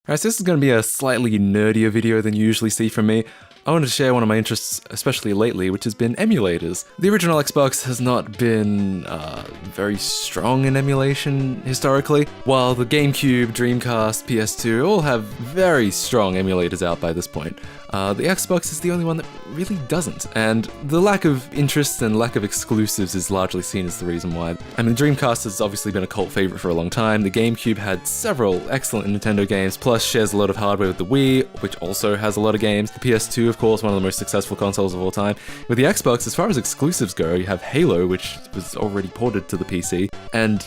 Alright, so this is going to be a slightly nerdier video than you usually see from me. I wanted to share one of my interests, especially lately, which has been emulators. The original Xbox has not been very strong in emulation historically, while the GameCube, Dreamcast, PS2 all have very strong emulators out by this point. The Xbox is the only one that really doesn't, and the lack of interest and lack of exclusives is largely seen as the reason why. I mean, Dreamcast has obviously been a cult favorite for a long time. The GameCube had several excellent Nintendo games, plus shares a lot of hardware with the Wii, which also has a lot of games. The PS2, of course, one of the most successful consoles of all time. With the Xbox, as far as exclusives go, you have Halo, which was already ported to the PC, and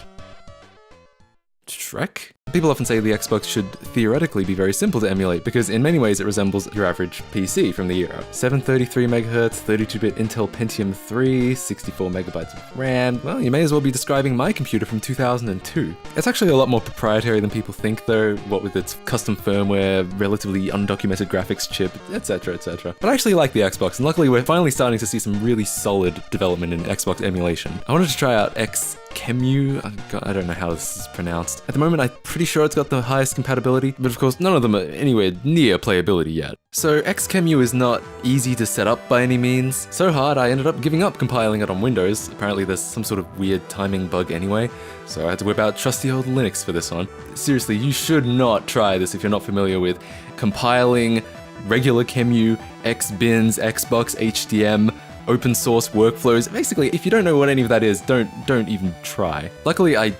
Shrek? People often say the Xbox should theoretically be very simple to emulate because in many ways it resembles your average PC from the era. 733 MHz, 32-bit Intel Pentium 3, 64 megabytes of RAM. Well, you may as well be describing my computer from 2002. It's actually a lot more proprietary than people think though, what with its custom firmware, relatively undocumented graphics chip, etc, etc. But I actually like the Xbox, and luckily we're finally starting to see some really solid development in Xbox emulation. I wanted to try out XQEMU, I don't know how this is pronounced. At the moment I'm pretty sure it's got the highest compatibility, but of course none of them are anywhere near playability yet. So XQEMU is not easy to set up by any means. So hard I ended up giving up compiling it on Windows. Apparently there's some sort of weird timing bug anyway, so I had to whip out trusty old Linux for this one. Seriously, you should not try this if you're not familiar with compiling regular QEMU, Xbins, Xbox, HDM, open source workflows. Basically, if you don't know what any of that is, don't even try. Luckily, I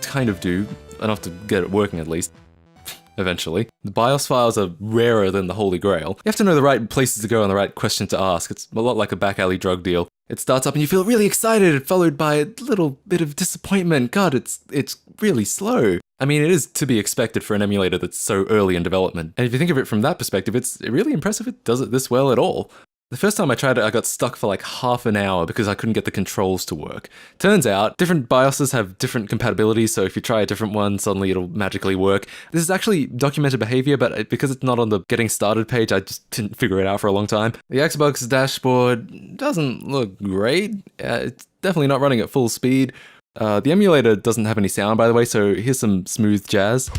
kind of do, enough to get it working at least. Eventually. The BIOS files are rarer than the Holy Grail. You have to know the right places to go and the right question to ask. It's a lot like a back alley drug deal. It starts up and you feel really excited, followed by a little bit of disappointment. God, it's really slow. I mean, it is to be expected for an emulator that's so early in development. And if you think of it from that perspective, it's really impressive it does it this well at all. The first time I tried it, I got stuck for like half an hour because I couldn't get the controls to work. Turns out, different BIOSes have different compatibilities, so if you try a different one, suddenly it'll magically work. This is actually documented behavior, but because it's not on the getting started page, I just didn't figure it out for a long time. The Xbox dashboard doesn't look great. It's definitely not running at full speed. The emulator doesn't have any sound, by the way, so here's some smooth jazz.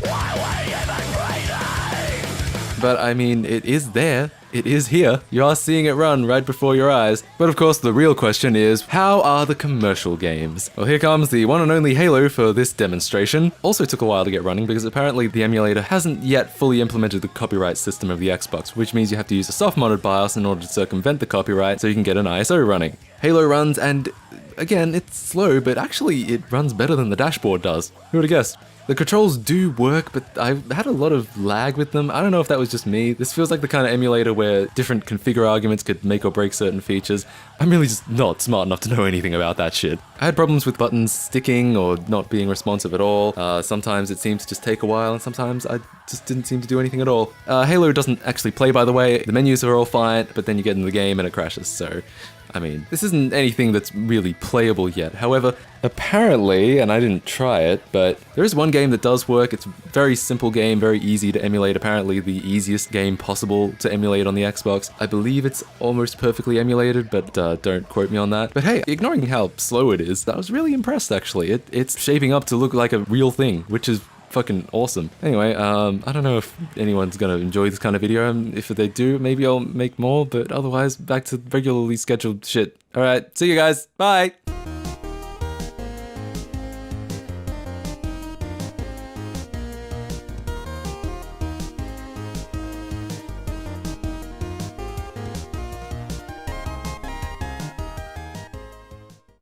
But I mean, it is there. It is here. You are seeing it run right before your eyes. But of course, the real question is, how are the commercial games? Well, here comes the one and only Halo for this demonstration. Also took a while to get running because apparently the emulator hasn't yet fully implemented the copyright system of the Xbox, which means you have to use a soft-modded BIOS in order to circumvent the copyright so you can get an ISO running. Halo runs, and again, it's slow, but actually it runs better than the dashboard does. Who would have guessed? The controls do work, but I've had a lot of lag with them. I don't know if that was just me. This feels like the kind of emulator where different configure arguments could make or break certain features. I'm really just not smart enough to know anything about that shit. I had problems with buttons sticking or not being responsive at all. Sometimes it seemed to just take a while, and sometimes I just didn't seem to do anything at all. Halo doesn't actually play, by the way. The menus are all fine, but then you get in the game and it crashes, so I mean, this isn't anything that's really playable yet. However, apparently, and I didn't try it, but there is one game that does work. It's a very simple game, very easy to emulate. Apparently the easiest game possible to emulate on the Xbox. I believe it's almost perfectly emulated, but don't quote me on that. But hey, ignoring how slow it is, I was really impressed actually. It's shaping up to look like a real thing, which is fucking awesome. Anyway, I don't know if anyone's gonna enjoy this kind of video. If they do, maybe I'll make more, but otherwise, back to regularly scheduled shit. Alright, see you guys. Bye!